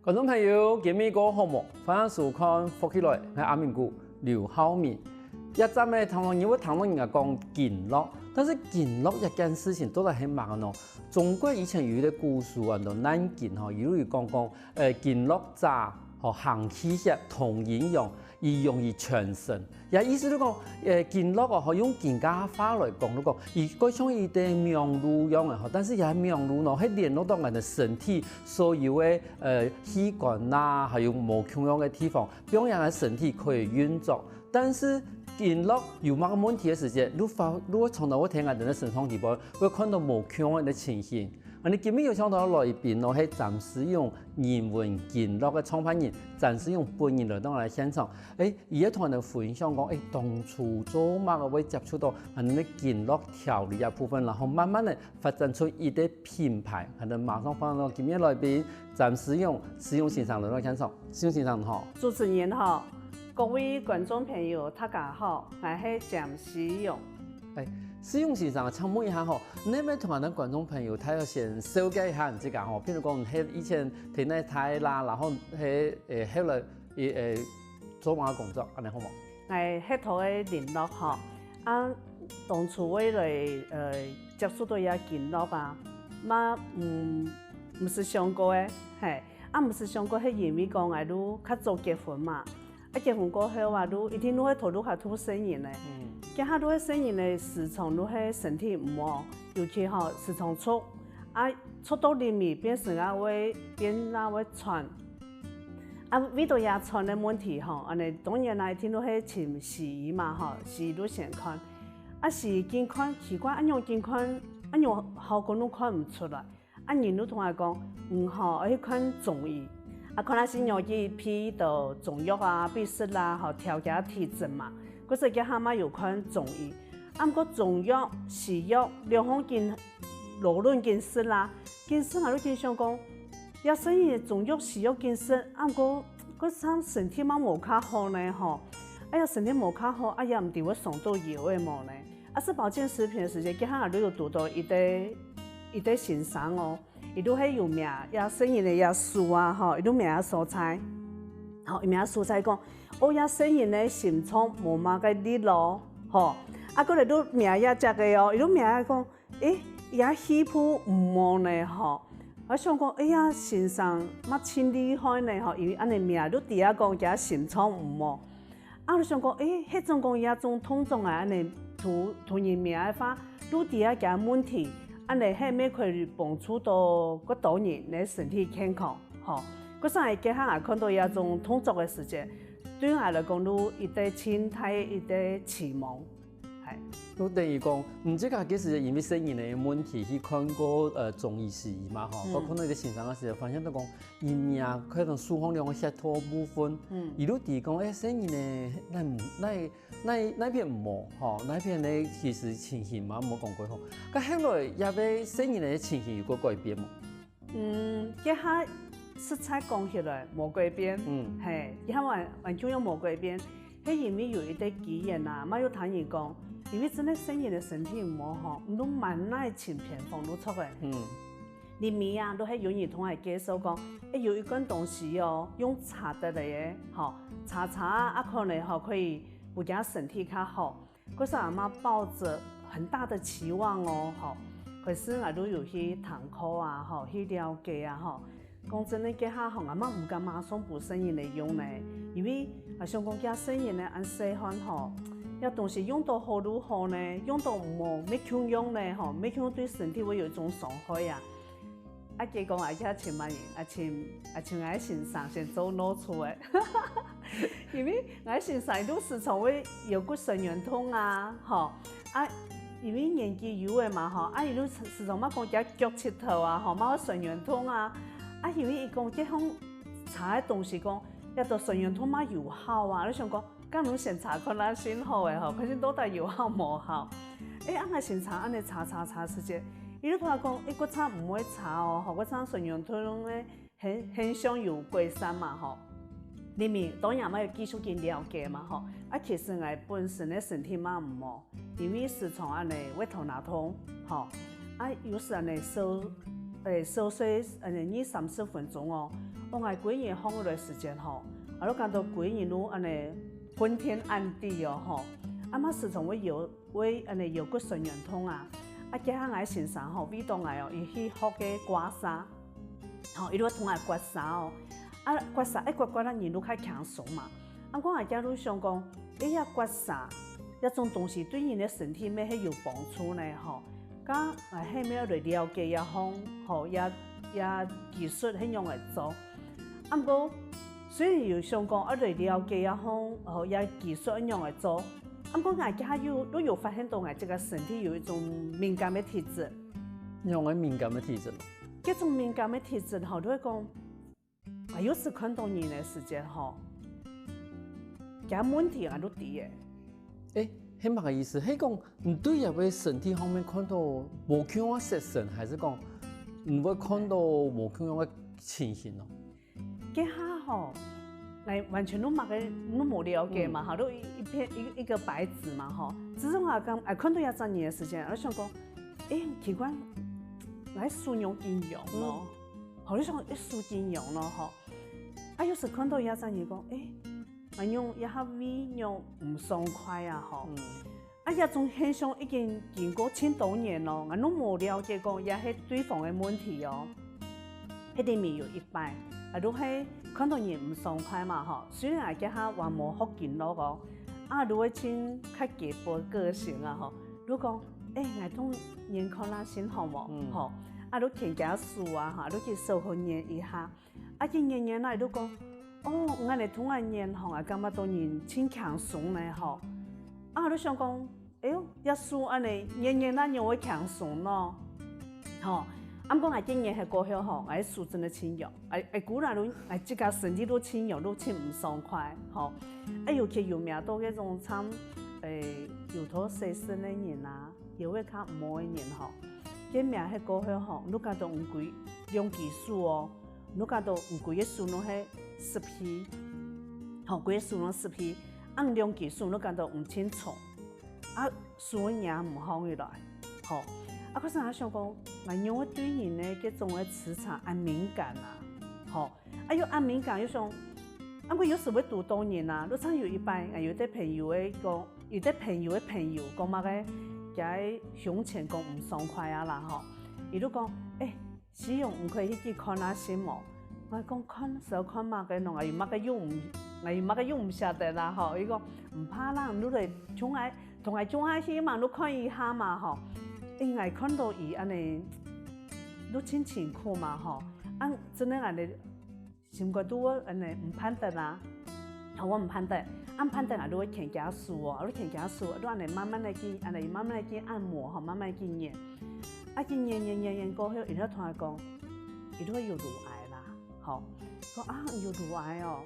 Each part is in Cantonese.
观众朋友，今日个项目欢迎收看福起来，係阿明姑劉浩明。一陣嘅談論，因為談論人家講健樂，但是健樂一件事情都係很麻煩。中國以前有一個故事啊，就難健吼，有如講健樂茶和行氣血同營養，而容易全身。也意思就講健樂啊，可以用健家話來講，而佢像一啲名錄樣嘅，但是也係名錄咯，係聯絡到人嘅身體所有嘅器官啦，還有無窮樣嘅地方，讓人嘅身體可以運作，但是健樂有乜問題嘅時節，如果從到我聽人哋嘅身上地方，會看到無窮嘅情形。你今日有請到來賓，我係暫時用人文健樂嘅創辦人，暫時用本人來到我哋現場。而家同人哋分享講，當初做乜會接觸到人哋健樂調理一部分，然後慢慢地發展出一啲品牌，人哋馬上放到今日來賓，暫時用使用先生來到現場。使用先生好，主持人好，各位觀眾朋友大家好，我係暫時用。使用先生，請問一下吼，你咪同人哋觀眾朋友，睇下先紹介一下你自己吼，譬如講係以前喺呢台啦，然後係後來做乜工作，安尼好冇？我係頭嘅聯絡吼，當初我來接觸到也健樂吧，唔是想過嘅，係，唔是想過係因為講我都較早結婚嘛，結婚過後啊，都一定都係頭都係做生意咧。家下都係生意咧，時常都係身體唔好，尤其吼時常出到裡面變成會變會喘，為到也喘嘅問題吼，安尼當然啦，聽到係請西醫嘛吼，西醫都先看，西醫見看奇怪，樣見看，樣效果都看唔出來，人都同我講唔好，去看中醫，可能是藥劑批到中藥啊、必食啦，吼調節體質嘛。嗰時家下嘛有看中醫，不過中藥、西藥兩項見羅論見識啦，見識我都見想講，有生意中藥、西藥見識，不過嗰陣身體嘛冇較好呢吼，身體冇較好，唔對我送到藥嘅冇呢，是保健食品嘅時間，家下我都有讀到一啲先生哦，伊都係有名，有生意嘅有樹啊吼，伊都名蔬菜，好名蔬菜講。也生人咧心臟無嘛個力咯，吼，過來都名也只個哦，伊都名講，也氣泡唔好呢，吼，我想講，先生乜真厲害呢，吼，因為安尼名都底下講也心臟唔好，我想講，迄種講也種通種啊，安尼圖人名嘅話，都底下嘅問題，安尼係咪可以幫助到個多人嘅身體健康，吼，嗰陣係家下看到也種通作嘅時節。對我來講，都一啲親體一啲啟蒙，係。都等於講，唔知佢幾時因為生意嘅問題去看過中醫西醫嘛，吼，包括那啲先生嘅時候，發現到講，因命可能輸放量嘅血糖部分，伊都提講，生意呢，那邊唔好，吼，那邊呢其實情形嘛冇講過好，咁後來也俾生意嘅情形有個改變冇？一下。食材講起來冇改變，係，因為完全冇改變，係因為有一啲基因啊，冇有聽人講，因為真係生人嘅身體唔好吼，唔都蠻耐前偏方都出嘅，裡面啊都係有人同我介紹講，有一個東西哦，用搽得嚟嘅，吼，搽可能吼可以不讓身體較好，嗰時阿媽抱着很大的期望哦，吼，可是我都有去堂課啊，吼，去了解啊，吼。講真嘅，家下行阿媽唔敢馬上補生人嚟用咧，因為我想講家生人咧按細漢吼，有東西用到好如何呢？用到唔好，咩強用咧吼，咩強對身體會有一種傷害啊！佢講家請乜人？請我先生先做攞出嚟，因為我先生都時常會有個神經痛啊，吼因為年紀有嘅嘛吼，伊都時常乜講家腳趾頭啊，吼乜神經痛啊。因為伊講即項查嘅東西講，一到神經痛嘛有效啊！你想講，咁侬先查看啦先好嘅吼，可是到底有效無效？我先查，安尼查時節，伊都同我講，個查唔會查哦，吼，個查神經痛咧，很想有過山嘛吼，裡面當然嘛有技術嘅了解嘛吼，其實我本身嘅身體嘛唔好，因為時常安尼胃頭那痛，吼，有時安尼手。稍睡20-30分鐘哦，我爱几年放落时间吼，啊，我感到几年都安尼昏天暗地哦吼，啊嘛时常我安尼有骨神圆通啊，啊加上爱先生吼，每当来哦，伊去学个刮痧，吼，伊都通来刮痧哦，啊刮痧刮咱人都较强爽嘛，啊我也假如想讲，遐刮痧，遐种东西对人的身体咩迄有帮助呢吼，甲迄咩来了解也方吼也技术迄样来做，啊毋过。虽然有想讲，来了解也方，也技术一样来做，啊，过我家都有发现到我这个身体有一种敏感的体质。用个敏感的体质嘛？这种敏感的体质吼，都会讲，有时看到人的时间吼，这问题也都低的。迄乜个意思？迄讲你对入个身体方面看到无像我失神，还是讲唔会看到无像我情形咯？这下吼，完全都冇了解嘛，哈，都一个白纸嘛，哈。只是我讲，看到一张年的时间，我想讲，奇怪，来输用金融咯，好，你想输金融咯，哈。有时看到一张年讲，我用一下微用唔爽快啊，吼。一种现象已经经过千多年咯，我都冇了解过，也系对方的问题哦，一定没有一摆。都係看到人唔爽快嘛，吼。雖然係家下話冇福建咯個，如果親較基本個性啊，吼，如講我同人看下先好冇，吼，都聽家書啊，哈，都去收好念一下，去念來都講，我哋同人念吼，感覺到人親強爽咧，吼，都想講，一書安尼念來讓我強爽咯，吼。過我今年係過後吼，我書真的親用，古人都即個身體都親用，都親唔爽快，吼，尤其有名到嗰種參有頭細身的人啊，有會較唔好的人吼，今名係過後吼，你講到唔貴用技術哦，你講到唔貴嘅書攏係10批，吼，貴書攏10批，用技術你講到唔清楚，書嘢唔好嘅來，吼。可是我想講，因為對人咧嗰種嘅磁場很敏感啊，吼，又很敏感，又想，我有時會讀到人啊，你像有一擺，有啲朋友嘅講，有啲朋友嘅朋友講乜嘅，喺胸前講唔爽快啊啦，吼，伊都講，使用唔可以去看那些冇，我講看少看乜嘅儂，乜嘅用唔曉得啦，吼，伊講唔怕啦，你嚟從同係種下去嘛，你看一下嘛，吼。因為看到伊安尼，都真辛苦嘛吼，真係安尼，心肝都安尼唔判得啦，我唔判得，判得都會聽家書哦，都聽家書，都安尼慢慢嚟去，慢慢嚟去按摩吼，慢慢嚟去練，去練過後，然後同佢講，伊都會有乳癌啦，吼，講有乳癌哦，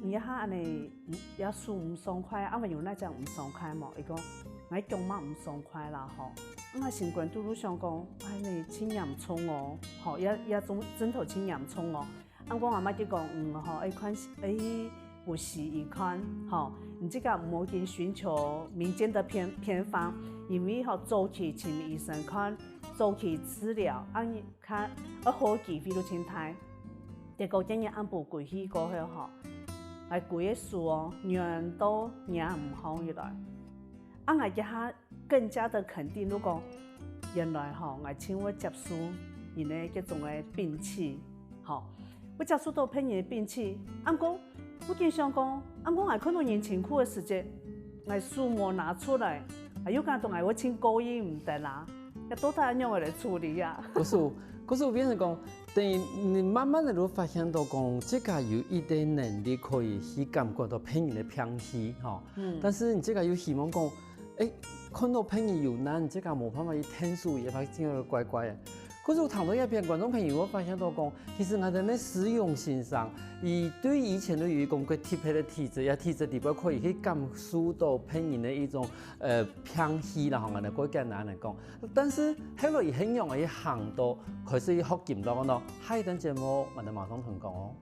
你下安尼也書唔爽快，咪有那隻唔爽快嘛，伊講。我講嘛唔爽快啦，吼！我成慣都想講，你清嚴重哦，吼，也種枕頭清嚴重哦。我阿媽就講，吼，看不適宜看，吼，你這個唔好去尋求民間的偏方，因為吼早期請醫生看，早期治療，看好機會都清太，結果今日補貴去過後吼，貴嘅書哦，讓到也唔好嘅來。我家更加的肯定，如果原來吼，我請我接觸人哋嗰種嘅病氣，吼，我接觸到別人嘅病氣，我經常講，我看到人辛苦嘅時節，我書冇拿出來，有間同我請高音唔得啦，要多大樣嚟處理啊？可是我變成講，等於你慢慢的都發現到講，這個有一定能力可以去感覺到別人的偏氣，吼，但是你這個又希望講。看到朋友有難，這個冇辦法去聽數，也發現怪怪的。可是我談到一邊觀眾朋友，我發現到講，其實我哋喺使用性上，對以前都有一個特別的體質，也體質地方可以去感受到朋友的一種偏氣啦，我哋嗰個難嚟講。但是後來亦很容易行到開始學劍道咯。下一檔節目我哋馬上同講哦。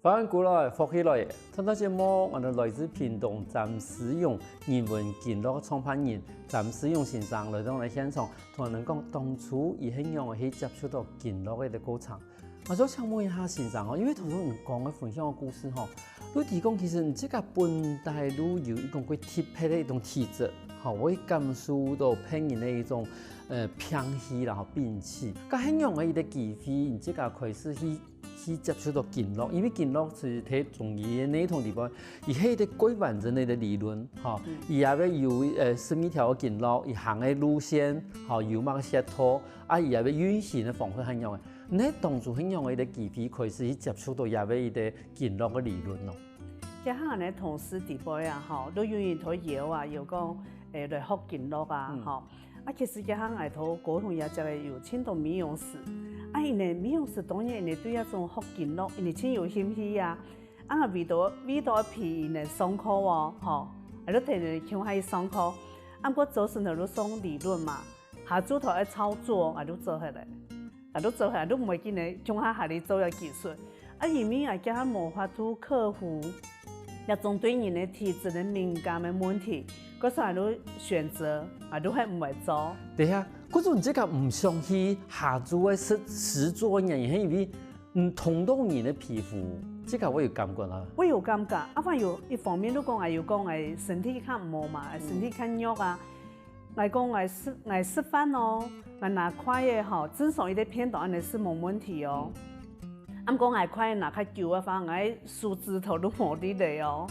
翻译过来福起来，他那节目我哋来自屏东暂时用人文建乐创办人暂时用先生来到嚟现场，同人讲当初伊很用去接触到建乐嘅过程。我想请问一下先生因为头先你讲嘅分享嘅故事你提供其实你这个本大陆有一种会特别的一种体质，会感受到病人的一种偏虚然后病气，咁很用嘅一个机会，你这个开始去接触到建乐，因为建乐是睇中医的那种地方，伊係一個幾完整的理論，伊也要有什麼條建樂，伊行嘅路線，有乜嘅設套，伊也要運行嘅方式係樣嘅。你當初係樣嘅一個機會開始去接觸到也要一個建樂嘅理論咯。即係咧同事地位都願意討搖又講來學建樂其實即係頭溝通也就係有請到美容師。因為美容師當然因對一種學建樂，因真有興趣味道一批因上課都聽人聽下上課，過做時頭都上理論嘛，下組頭要操作都做下來，都做下來都唔會見你聽下你做嘅技術，因為叫佢無法度克服一種對人的體質的敏感的問題，嗰時都選擇都係唔會做。對啊。嗰種即個唔想去下做嘅實做嘅人，係因為痛到人嘅皮膚，即個我有感覺啦。我有感覺，反有一方面都講要講身體較唔好嘛，身體較弱講示範拿塊嘅至少一啲片段是冇問題講塊拿較舊反樹枝頭都冇啲嚟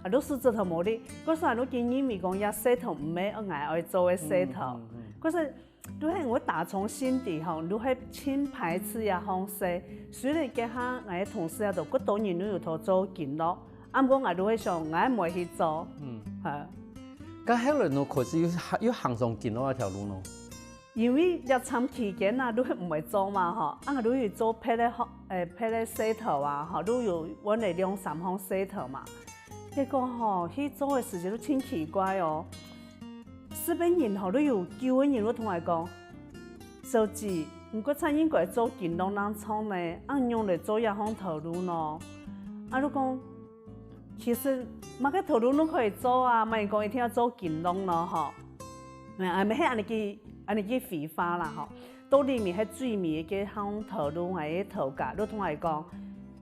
都樹枝頭冇啲，嗰時都建議咪講一洗頭唔係愛做嘅洗頭，嗰時。都係我打從心底都係千排斥嘅方式，所以家下我同事度，嗰多年都要做建樂，我都會想我唔會去做，係。咁後來你開始要行上建樂一條路咯。因為一長期間都係唔會做嘛我都要做拍咧洗頭都要揾嚟2-3項洗頭嘛，結果去做嘅時間都真奇怪日本人都有舊嘅人都同我講，手指唔過餐應該做建樂人創咧，用嚟做一項頭路咯。都講其實乜嘅頭路都可以做唔係講一定要做建樂咯咪係安尼嘅廢話啦到裡面係最尾嘅項頭路嘅頭家都同我講，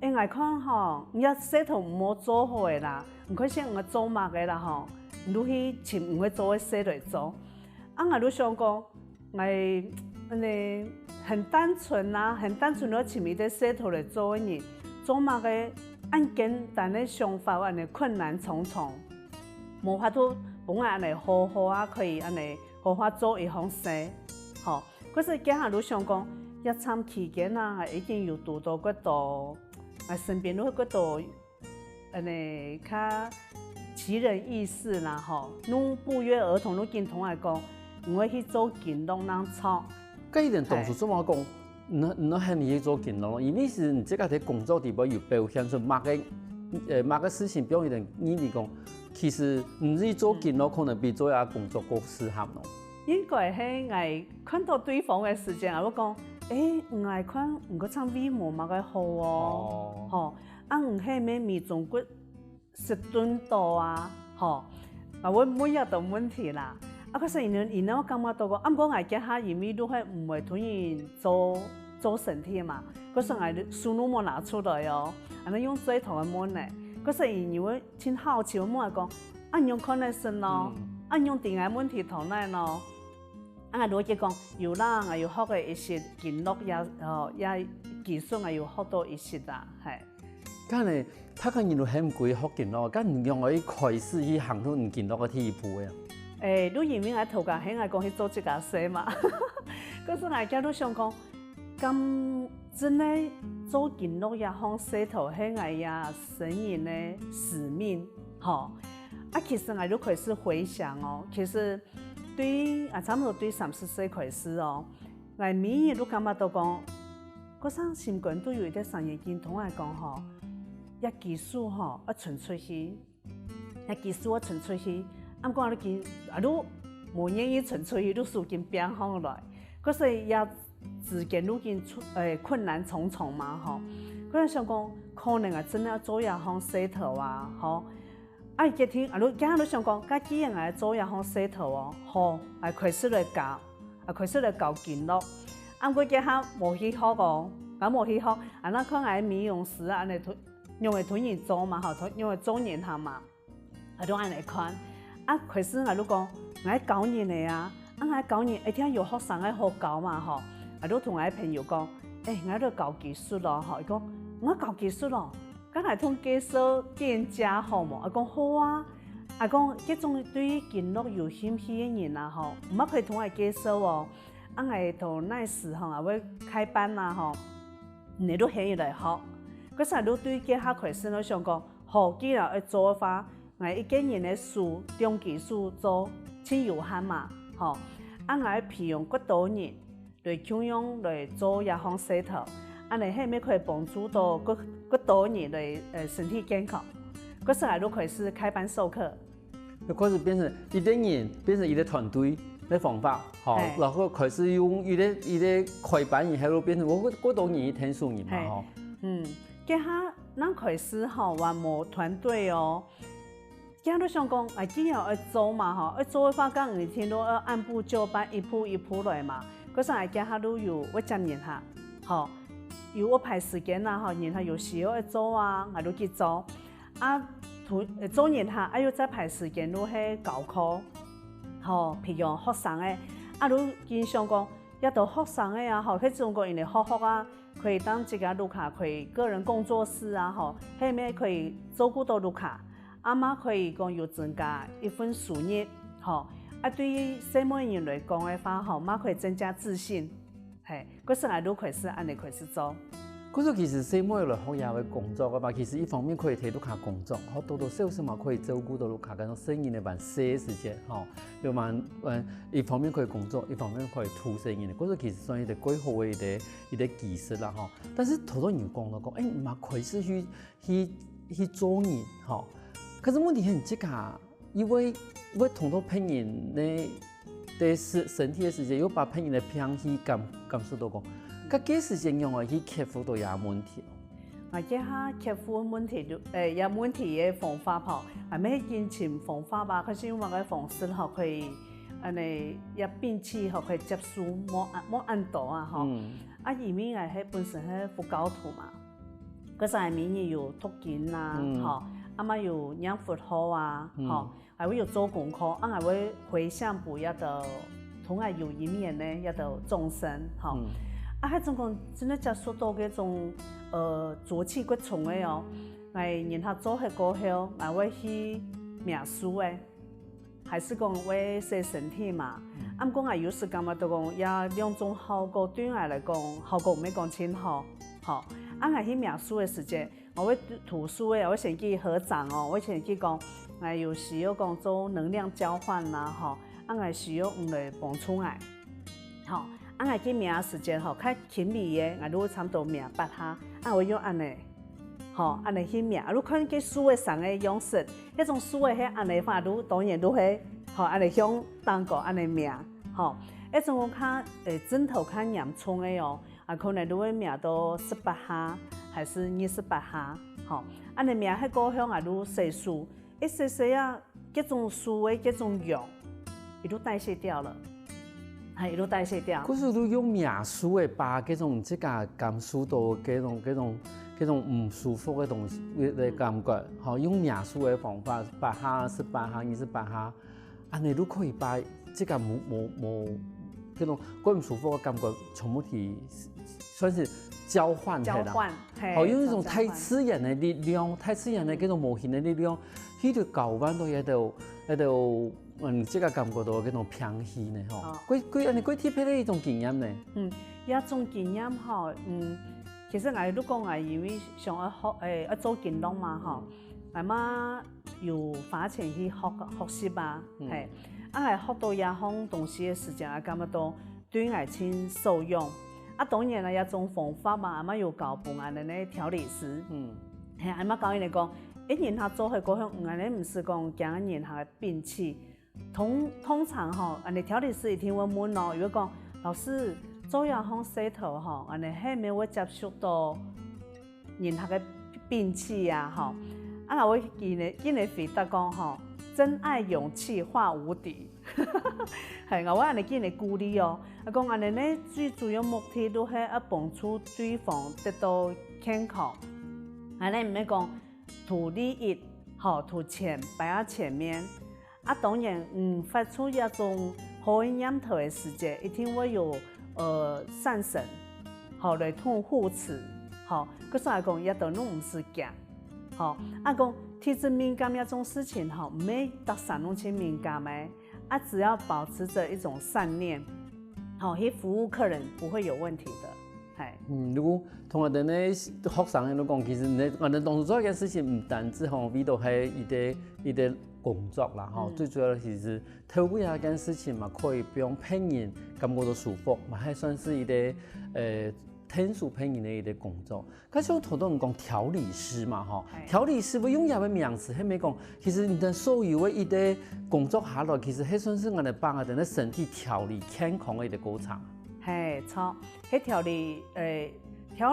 我看一洗頭唔好做好嘅啦，唔可以先我做乜嘅啦你去尋唔會做嘅事嚟做，我都想講，我很單純很單純攞尋一啲事頭嚟做嘅人，做乜嘅按簡單嘅想法，安尼困難重重，無法度幫我安尼好可以安尼好好做一項事，嗰時家下都想講，一長期間已經有讀到嗰度，身邊都嗰度安尼較。奇人異事啦侬不約而同都見同我講，唔會去做建樂人創。咁一定當初怎麼講？你係你去做建樂，因為是你這個喺工作地方有表現出某個事情表現你嚟講，其實你去做建樂可能比做下工作更適合咯。應該係我看到對方嘅時間，我講，我看唔過唱 V 模乜嘅好唔係咩咪中國。10噸多我每日都問題啦。可是因我感覺到講，過我家下因為都係唔會突然做身體嘛，嗰時我書都冇拿出來用最頭嘅問咧。嗰時因為真好奇，我問講，用 connection 用電話問題頭咧我都講有啦，我要學嘅一些建樂也技術我要學到一些啦，係。咁你睇緊原來係唔貴學建樂，咁你用我開始去行到唔建樂嘅第一步嘅。都因為我頭家喺我講去做這個事嘛，嗰時我家都想講，咁真係做建樂一項事頭係我呀生命嘅使命，其實我都開始回想其實對差唔多對30歲開始我每日都感覺到講，嗰陣心肝都有一啲商業經同我講一技術一傳出去，一技術一傳出去，過我都見都冇願意傳出去，都數件變好來。嗰時也自己都見困難重重嘛可能想讲，可能真的做夜风洗头啊，吼。伊家听，今仔想讲，甲既然做夜风洗头哦，好，开始来教，开始来教筋络。我今仔无去学哦，无去学，那可能美容师啊，安尼用的推研做嘛，吼，用的做研他嘛，都安尼看。开始讲，教人的啊，教人一听有学生爱好教嘛，吼，都同朋友讲，都教技术咯，吼，伊讲我教技术咯。刚才通介绍店家好无？讲好啊，讲这种对于筋络有兴趣的人啊，吼，唔可以同我介绍哦。同那时吼，要开班啦，吼，你都可以来学。可是都对这下开始，我想讲，好，既然要做的话，一个人的书用技术做，真有限嘛，吼。培养更多人来怎样来做夜风洗头。迄咪可以帮助到更多人的身体健康。可是都开始开班授课，就开始变成一个人，变成一个团队的方法，吼，然后开始用一个开班以后，就变成我更多人去听书人嘛，吼。这下咱开始吼，还无团队哦。今都想讲，既然要做嘛，吼，要做的话，讲每天都要按部就班，一步一步来嘛。可是今下都有我针言下，吼。有我排时间啦，吼，然后有需要要做啊，我都去做。做然后又再排时间，都去教课，吼，培养学生诶。都经常讲，要到学生诶啊，吼，去中国因为学啊，可以当这个卢卡，可以个人工作室啊，吼，后面可以照顾到卢卡，嘛可以讲有增加一份收入，吼。对于什么人来讲的话，吼，嘛可以增加自信。嗰时都开始安尼开始做。嗰时其实什么来学业的工作个吧，其实一方面可以替卢卡工作，好多少少嘛可以照顾到卢卡嗰种生意的蛮些时间，吼，又蛮一方面可以工作，一方面可以图生意的。嗰时其实算一个几好的一个技术啦，吼。但是好多人讲到讲，唔嘛开始去做人，吼。可是问题係，即下因为同到骗人呢。对身体的时间，又把朋友的偏去感受到讲，佮几时间用来去克服到也问题。这下克服问题也问题的方法吼，咩金钱方法吧？可是用个方式吼，可以安尼也摒弃吼，可以接受莫按多啊吼。移民迄本身迄佛教徒嘛，嗰陣民也有讀經啊，吼，嘛有念佛號啊，吼。还会有做功课，还会回向补也到同爱有一面呢，也到众生，吼。迄种讲真的接触到嗰种浊气骨重的哦，然后做迄过后，会去命书的，还是讲会洗身体嘛。讲有时感觉到讲也两种效果，对我来讲效果唔係講真好，吼。去命书的时间，我会图书的，我先去合掌哦，我先去讲。有需要讲做能量交换啦，吼，需要用来帮助我，吼，去命时间吼，较轻微的，如果差不多命8下，我用安尼，吼，安尼去命，如看去书的上的样式，迄种书的迄安尼法，当然都会，吼，安尼向当个安尼命，吼，迄种较枕头较严重的哦，可能都会命到18下，还是28下，吼，安尼命迄个向都细数。一些啊，这种书的这种药，伊都代谢掉了，伊都代谢掉。可是都用命书的把这种感受到这种唔舒服的东西的感觉，好用命书的方法，8下、18下、28下，安尼都可以把这个冇这种唔舒服的感觉全部去算是。交换，好用一种太自然的力量，太自然的这种无形的力量，去到搞完到一度，这个感觉到这种平息呢，吼。你体会到一种经验呢？一种经验吼，其实都讲因为想要学做筋络嘛，吼，嘛有花钱去学习吧，系，学到也方东西的时间，感觉到对我真受用。当然啦，一种方法嘛，嘛有教本安尼调理师，嘛教伊来讲，然他做迄个向安尼，唔是讲惊然他的病气。通常吼，安尼调理师一听我问咯，如果讲老师做夜风洗头吼，安尼迄面会接触到人学的病气啊，吼，啊，我今日回答讲吼，真爱勇气化无敌，系我安尼今日鼓励哦，啊讲安尼呢，最主要目的都係啊帮助对方得到健康，安尼唔係講图利益，吼图錢擺喺前面，啊當然發出一種好念頭嘅時節，一定會有善神，好來同護持，好，嗰時嚟講一度都唔是假，好，啊講體質敏感一種事情，吼，唔係特散弄起敏感嘅，啊只要保持着一種善念，好，去服務客人不會有問題的。如果同我哋呢學生喺度講，其實我哋當初做一件事情，唔單止吼，為到係一個工作啦，吼，最主要其實透過一件事情嘛，可以讓病人感覺到舒服，嘛係算是一個天數病人的一個工作。咁像頭先講調理師嘛，吼，調理師會用一個名詞，係咪講？其實你哋所有嘅一個工作下來，其實係算是我哋幫我哋嘅身體調理健康嘅一個過程。係錯，喺調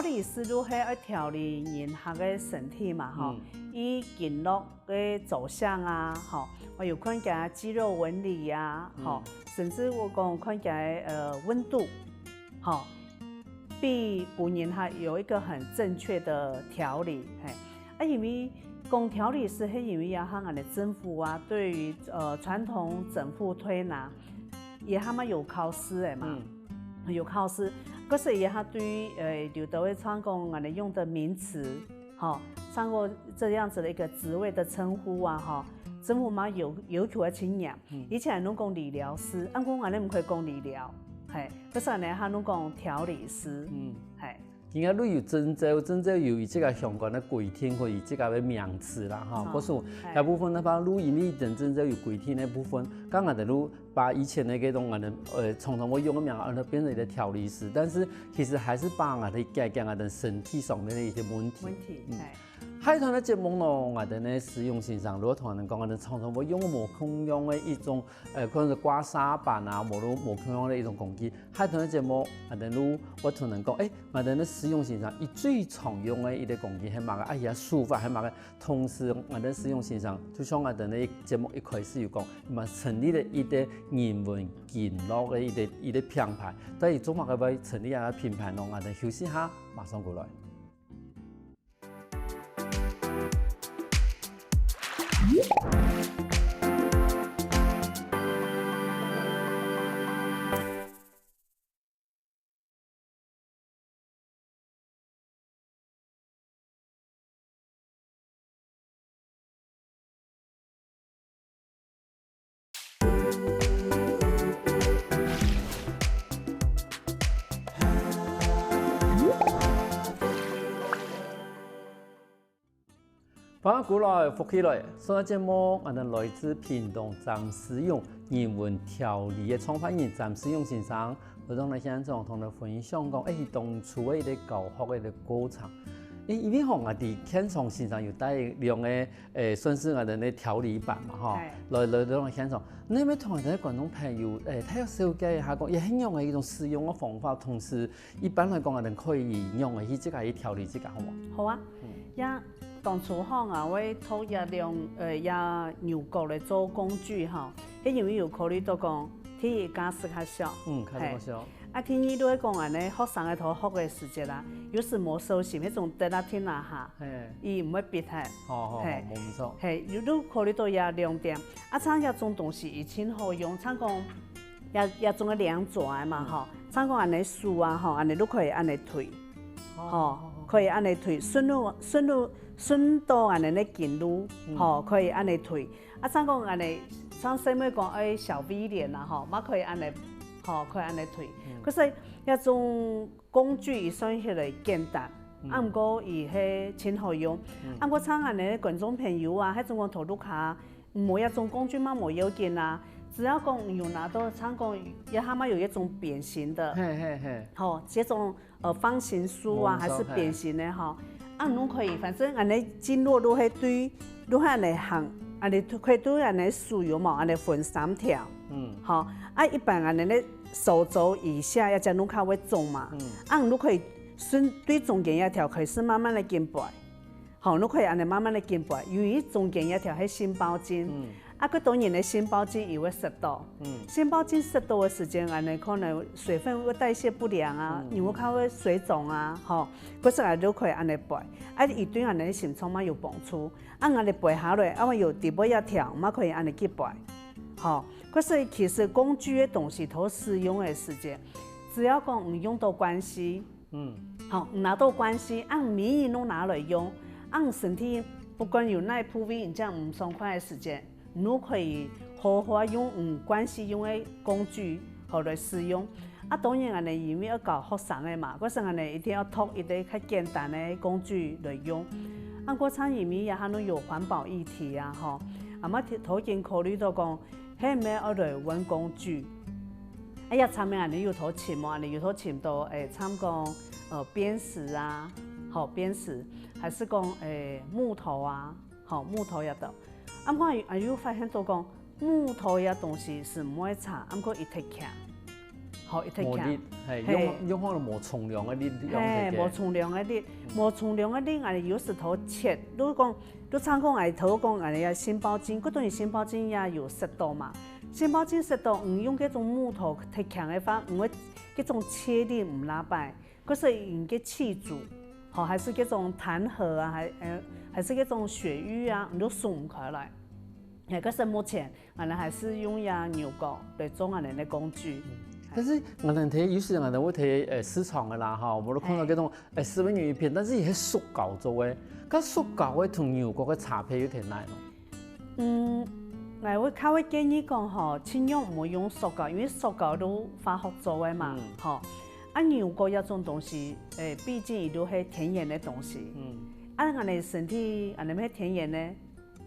理師都係要調理人客嘅身體嘛，吼，以經絡嘅走向啊，吼，我有看嘅肌肉紋理啊，吼，甚至我講看嘅溫度，吼，必本人客有一個很正確的調理，係，啊因為講調理師係因為要向人哋政府啊，對於傳統整復推拿，也他們有考試嘅嘛。有考試，嗰時也係對劉德偉唱講我哋用的名詞，哈，唱過這樣子的一個職位的稱呼啊，哈，政府嘛要求嘅青年，以前係攏講理療師，按講我哋唔可以講理療，係，嗰時呢係攏講調理師，係。而家都有證照有以這個相關的規定或以這個嘅名詞啦，哈，嗰時有部分呢，把錄音呢等證照有規定嘅部分，剛剛的錄把以前的嗰種我哋常常會用嘅名，而變成一個調理師，但是其實還是把我哋解決我哋身體上面的一些問題。喺同嘅節目咯，我哋呢使用線上，如果同人講，我哋常常會用無共用嘅一種可能是刮痧板啊，無共用嘅一種工具。喺同嘅節目，我哋我同人講，我哋呢使用線上，伊最常用嘅一個工具係乜嘅？哎呀，書法係乜嘅？同時，我哋使用線上，就像我哋呢節目一開始有講，成立咗一個人文健樂嘅一個品牌。但係做乜嘅要成立一個品牌咯？我哋休息下，馬上過來。翻過來，復起來。上一節目，我哋來自屏東暫時用人文調理嘅創辦人暫時用先生，我當嚟現場同你分享講，當初嘅一個教學嘅一個過程。因為我哋現場先生有帶兩個算是我哋嘅調理板嘛，哈，來到現場，你咪同我哋觀眾朋友睇下小解一下講，也係用嘅一種使用嘅方法，同時一般來講，我哋可以用嘅去即個去調理即個好冇？好啊，當初吼啊，我偷也用牛角來做工具吼，迄因為有考慮到講體育假使較少，較少。啊，天意都會講安尼，學生嘅頭學嘅時節啦，有時冇收心，迄種得啦聽啦下，伊唔會別係，冇唔錯。係，有都考慮到也亮點，啊，像一種東西以前好用，像講也種嘅兩爪嘛，吼，像講安尼樹啊，吼，安尼都可以安尼推，吼，可以安尼推，順到安尼咧近路，吼，可以安尼推。啊，像講安尼，像細妹講小 V 臉啊，吼，嘛可以安尼，吼，可以安尼推。可是一種工具伊算起來簡單，啊，毋過伊係真好用。啊，我像安尼觀眾朋友啊，迄種講頭路卡，冇一種工具嘛冇要緊啊。只要講有拿到，像講也他們有一種扁形的，吼，這種方形書啊，還是扁形的吼。啊，攏可以，反正安尼經絡都係對，都係安尼行，安尼可以對安尼使用嘛，安尼分3條，好，啊一般安尼咧手肘以下要將攏較會重嘛，啊攏可以顺对中间一条开始慢慢的减肥，好，你可以安尼慢慢的减肥，由于中间一条是心包筋。啊，佮当然咧，心包筋伊会湿度，心包筋湿度的时间，安尼可能水分会代谢不良啊，然后较会水肿啊，吼，嗰时啊都可以安尼背，啊，伊对安尼心脏嘛有帮助，啊，安尼背下来，啊，有底部一条，嘛可以安尼去背，吼，嗰时其实工具的东西都使用的时间，只要讲唔用到关系，好，唔拿到关系，按免疫拢拿来用，按身体不管有哪部位，这样唔爽快的时间。你可以好好用关系用的工具好来使用。啊，当然安尼因为要教学生的嘛，嗰时安尼一定要托一啲较简单的工具来用。啊，国产因为也还能有环保议题啊，吼，啊嘛头前考虑到讲，迄咩要来揾工具。哎呀，上面安尼有头琴嘛，安尼有头琴到参讲砭石啊，好砭石，还是讲木头啊，好木头也得。啊，我有发现到讲木头呀东西是唔会差，啊，过一提强，好一提强，用可能无重量的力，无重量的力，无重量的力，安尼有时头切，如果讲，你参讲爱头讲安尼啊心包筋，嗰等于心包筋也有湿度嘛，心包筋湿度唔用嗰种木头提强的法，唔会嗰种切力唔拉败，嗰是用个气阻，好还是嗰种弹劾啊，还是嗰种血瘀啊，你都送唔开来。可是目前，我们还是用呀牛角来做我们的工具。但是我们睇有时我们会睇市场的啦，哈，我都看到嗰种食品鱼片，但是伊係塑胶做的，咁塑胶的同牛角嘅差別有啲大咯。我較會建議講吼，盡量唔好用塑膠，因為塑膠都化學做的嘛，吼。啊牛角一種東西，畢竟伊都係天然的東西。啊，我哋身體安尼咩天然的，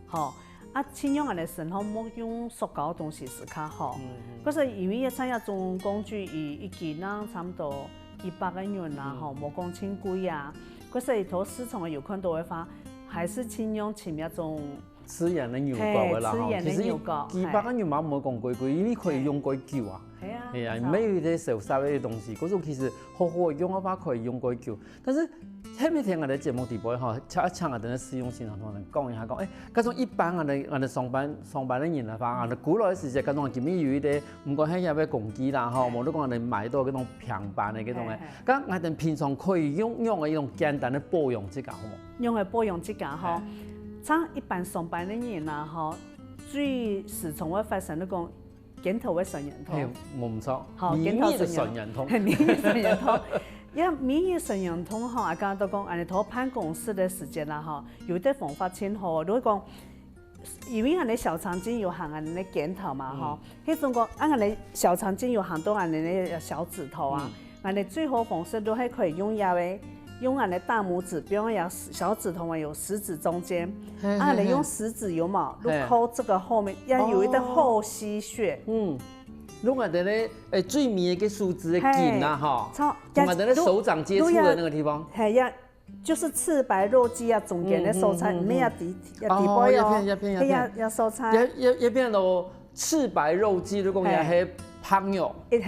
吼。啊，尽量安尼生活莫用塑胶东西是较好。可是因为一产业种工具，一件啦差不多100元啦，吼，莫讲轻贵啊。可是头市场的有看到的话，还是尽量请一种自然的牛角的啦，吼。其实200元嘛冇讲贵贵，因为可以用贵久啊。係啊，没有啲手杀的东西，嗰種其實好好用嘅話可以用貴久，但是。後面聽我哋節目直播吼，請我哋嘅使用先同人講一下講，嗰種一般我哋上班嘅人嚟話，我哋古來時節嗰種前面有一啲，唔講係有咩工具啦，吼，無都講我哋買到嗰種平板嘅嗰種嘅，咁我哋平常可以用嘅一種簡單嘅保養指甲，好冇？用嘅保養指甲吼，像一般上班嘅人啦，吼，最時常會發生嗰個剪頭嘅神人痛，冇唔錯，好，免疫嘅神人痛，免疫神人痛。免疫神人痛吼，剛剛都講，安尼拖辦公室的時間啦吼，有啲方法真好。如果講，因為安尼小腸經有行安尼檢討嘛吼，迄種講，安尼小腸經有行到安尼嘅小指頭啊，安尼最好方式都係可以用安尼大拇指，比如講小指頭啊有食指中間，安尼用食指有冇？都摳這個後面，要有一個後溪穴。如果在咧最密嘅樹枝嘅根啊，哈，同埋在咧手掌接觸的那個地方，係呀，就是赤白肉肌啊，中間嘅蔬菜，唔係要底要蔬菜，一片到赤白肉肌，如果也係胖肉，一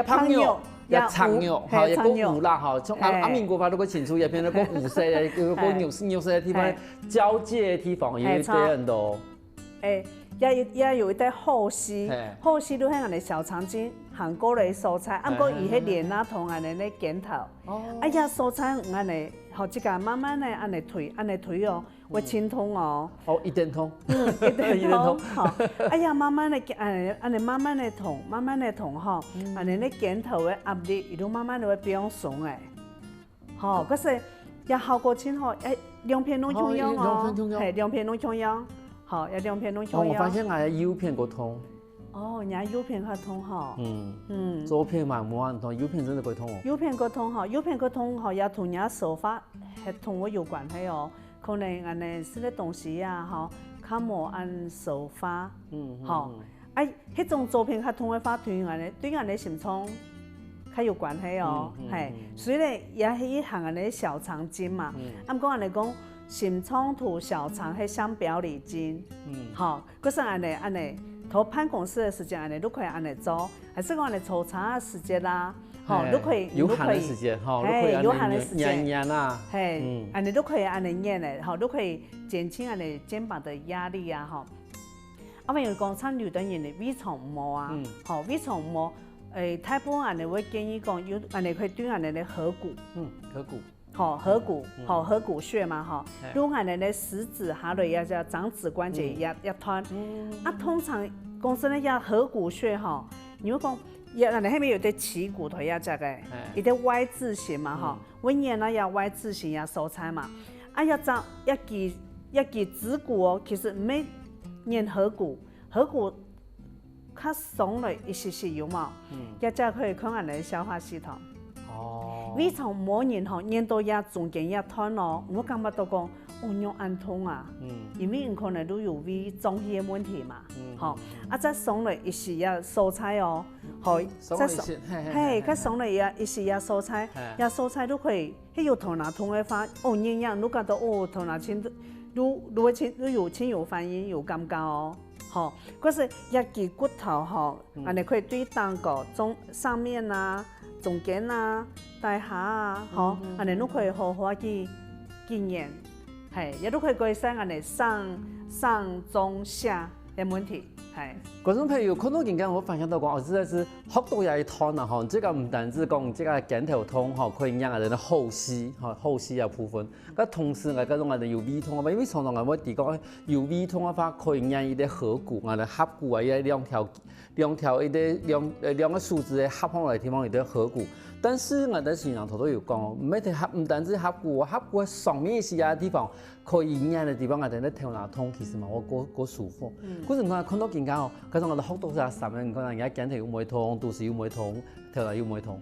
胖肉，一長肉，哈，一個糊啦，哈，從阿明國法都個清楚，一片那個糊色嘅，嗰個牛色嘅地方，交界嘅地方有啲很多。也有一啲後溪，後溪都係我哋小腸經行過嚟蔬菜，啊過伊迄蓮啊同安尼咧檢討，哎呀蔬菜安尼，後即個慢慢咧安尼推哦，會清通哦。哦，一點通，一點通，好，哎呀慢慢咧安尼慢慢咧通吼，安尼咧檢討嘅壓力，伊都慢慢會變鬆誒，好，嗰時也效果真好，兩片攏重要哦，係兩片攏重要。好，要兩片攏重要。我發現我嘅右片個痛。哦，人家右片較痛吼。左片嘛冇咁痛，右片真係會痛哦。右片個痛吼，右片個痛吼，也同人家手法係同我有關係哦。可能安尼食啲東西啊，吼，較無按手法。吼，迄種左片較痛嘅法，對安尼心臟較有關係哦。係，所以咧也係一行安尼小腸經嘛。咁講安尼講。心臟同小腸係相表裏經，好，嗰時安尼，到辦公室嘅時間安尼都可以安尼做，還是講安尼粗茶嘅時間啦，吼，都可以，有限的时间，吼，有限的时间，演啊，嘿，安尼都可以安尼演的，吼，都可以减轻安尼肩膀的压力啊，吼。啊，咪有讲像有的人的胃肠膜啊，吼，胃肠膜，大部分安尼会建议讲有安尼可以对安尼的合谷，合谷。好合谷，好合谷穴嘛，哈，如安尼的食指下落也叫掌指关节也团，啊，通常讲真咧，也合谷穴哈，你会讲也安尼迄边有啲起骨头也只个，有啲 Y 字形嘛，哈，我念那也 Y 字形也收菜嘛，啊，一记指骨哦，其实唔免念合谷，合谷较松了一些些有嘛，也只可以看安尼消化系统。胃肠膜炎吼，炎到也中间也痛咯，我感觉到讲，哦，用安痛啊，因为可能都有胃中气的问题嘛，吼，啊，再松了一时也蔬菜哦，吼，再松，嘿，再松了也一时也蔬菜，也蔬菜都可以，迄有头脑痛的话，哦，营养你觉得哦，头脑清，如会清，有清有反应有感觉哦。吼，可是一记骨头吼，安尼可以对蛋糕中上面啊、中间啊、底下啊，吼，安尼都可以好好去经验，系，也都可以改善安尼上中下的问题，系。观众朋友看到人家，我发现到讲，哦，实在是腹肚也会痛啊，吼，这个唔单止讲这个肩头痛，吼，可以让人的后膝，吼，后膝啊部分，佮同时我嗰种我哋有胃痛啊，因为常常我哋讲有胃痛的话，可以让伊啲合谷啊、合谷啊，伊两条伊啲两个数字合放来地方，伊啲合谷。但是我哋先人头都有讲，唔单止合谷，合谷上面是啊地方可以营养的地方，我哋咧头脑痛，其实嘛我过舒服。嗰阵我看到人家哦，嗰种我哋腹肚是啥人，可能人家肩头又唔会痛，肚子又唔会痛，头脑又唔会痛。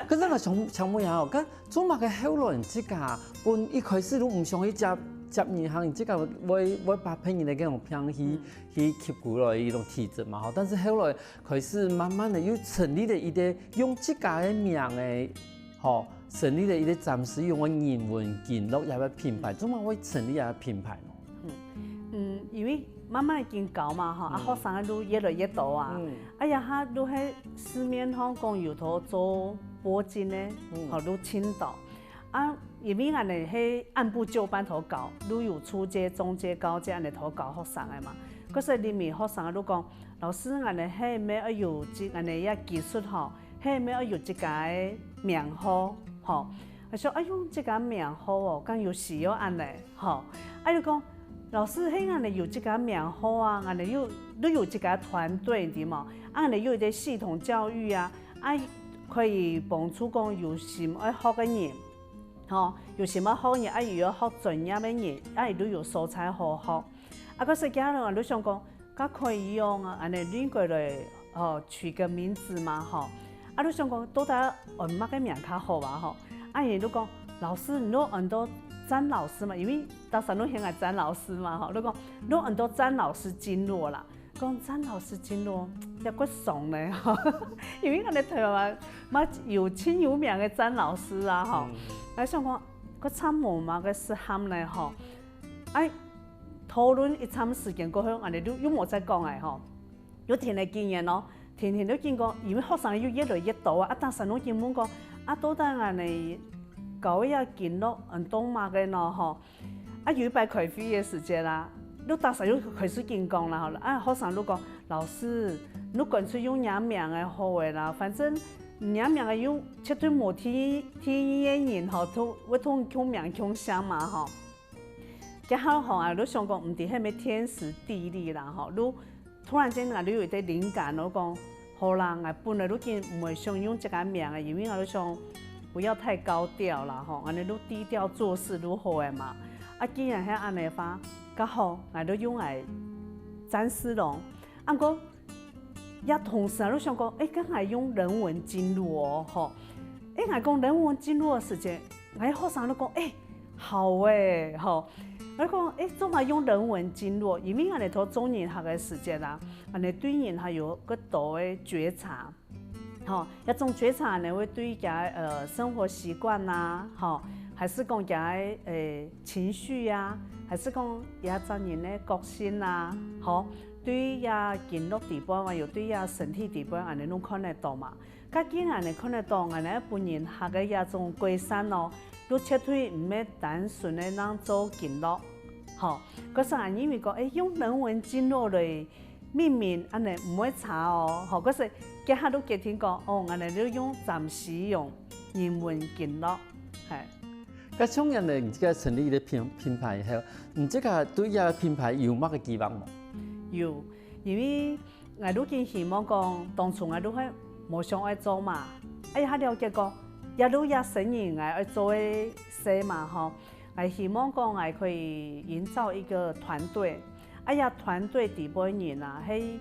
可是我想问下哦，咁做乜嘅后来即家本一开始都唔想去接银行，即个我把骗人的嗰种偏去吸过来一种体质嘛，但是后来开始慢慢的又成立了一个用自家的名的，吼，成立了一个暂时用我人文建立一个品牌，做乜会成立一个品牌呢？因为慢慢已经搞嘛，哈，啊，学生都越来越多啊，哎呀，他都喺市面上讲有头做铂金呢，好都青岛。啊，因为安尼迄按部就班头教，如有初阶、中阶、高阶安尼头教学生的嘛。可是里面学生都讲，老师安尼迄咩要有安尼一技术吼，迄咩要有一家名号吼。我说哎呦，这个名号哦，刚有需要安尼吼。啊就讲老师迄安尼有这个名号啊，安尼都有这个团队对嘛？安尼有一个系统教育啊，啊可以帮助讲有什么爱学的人。吼，有什么好嘢？啊，又要学专业的嘢，啊，都有素材好学。啊，可是家人啊，都想讲，佮可以用啊，安尼拎过来，吼，取个名字嘛，吼。啊，都想讲，到底按乜个名较好啊，吼。啊，人都讲，老师，你都按到詹老师嘛，因为当时都现爱詹老师嘛，吼，都讲，你按到詹老师经络啦。讲詹老师经络也骨爽咧，吼，因为我哋台湾嘛有亲有名的詹老师啊，吼。啊，想讲，佮参谋嘛，佮适合咧吼。哎，讨论一长时间过后，安尼都又冇再讲诶吼。有听的经验咯，天都见过，因为学生又越来越多啊。当时我见问讲，啊，到底安尼搞一见咯，懂嘛个咯吼。啊，有一摆开会的时间啦，你当时又开始见讲啦，吼。啊，学生都讲，老师，你干脆用人名诶好诶啦，反正。人名个有绝对无天人吼，我通讲名讲声嘛吼。加好吼啊，你想讲唔伫迄咩天时地利啦吼，你突然间啊，你有啲灵感，我讲好啦，啊本来你见唔会想用这个名个，因为我想不要太高调啦吼，安尼你低调做事如好诶嘛。啊，既然遐安尼法，刚好我都用来詹思龙，啊过。也同时啊，你想讲，刚才用人文经络哦，吼，我讲人文经络的时间，我学生都讲，好诶，吼，我讲，做嘛用人文经络，因为我哋读中人学的时间啦，我哋对人还有个多的觉察，吼，一种觉察呢会对家生活习惯呐，吼，还是讲家情绪呀，还是讲也咱人的个性呐，吼。对呀，经络地方嘛，又对呀身体地方，安尼拢看得到嘛。甲竟然呢看得到，俺哋本人下个也种规山咯，都切腿唔係單純的當做經絡，吼。嗰時俺因為講，用人文經絡嚟命名，安尼唔會差哦，吼。嗰時家下都幾聽講，俺哋都暫時用人文經絡，係。咁像人哋唔知個成立嘅品牌以後，唔知個對呢個品牌有乜嘅期望冇？有，因為我都見希望講，當初我都係冇想愛做嘛，下了解過。也都也生意愛做嘅事嘛，吼，我希望講我可以營造一個團隊，團隊底部人啊，係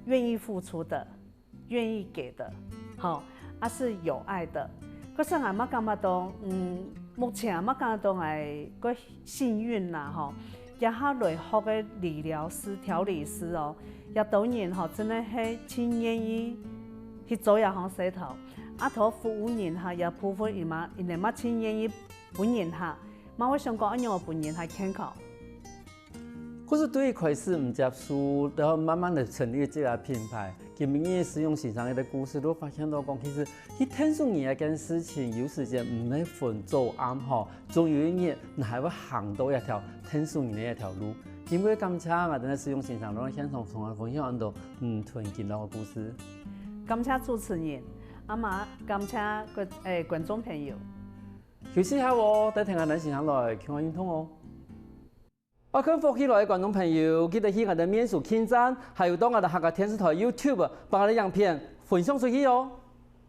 願意付出的，願意給的，好，是有愛的。可是我乜感覺到，目前我乜感覺到我個幸運啦，吼，也下來學嘅理療師、調理師哦，也當然吼，真係係真願意去做一項事頭。頭服務人下也部分伊嘛，因哋乜錢願意本人下，嘛我想講，因為我本人係健康。可是對於開始唔接受，然後慢慢地成立這個品牌，佢明年使用線上嘅故事都發現到講，其實佢聽送嘢一件事情，有時間唔係分做啱嗬，總有一日你係會行到一條聽送人嘅一條路。因為感謝我哋使用線上，讓現場同我分享很多唔同見到嘅故事。感謝主持人。嘛，感謝觀眾朋友。休息下喎，等聽下咱先行來傾下運通哦。我看福起來嘅觀眾朋友，記得去我哋面書網站，還有到我哋客家電視台 YouTube，把我哋影片分享出去哦。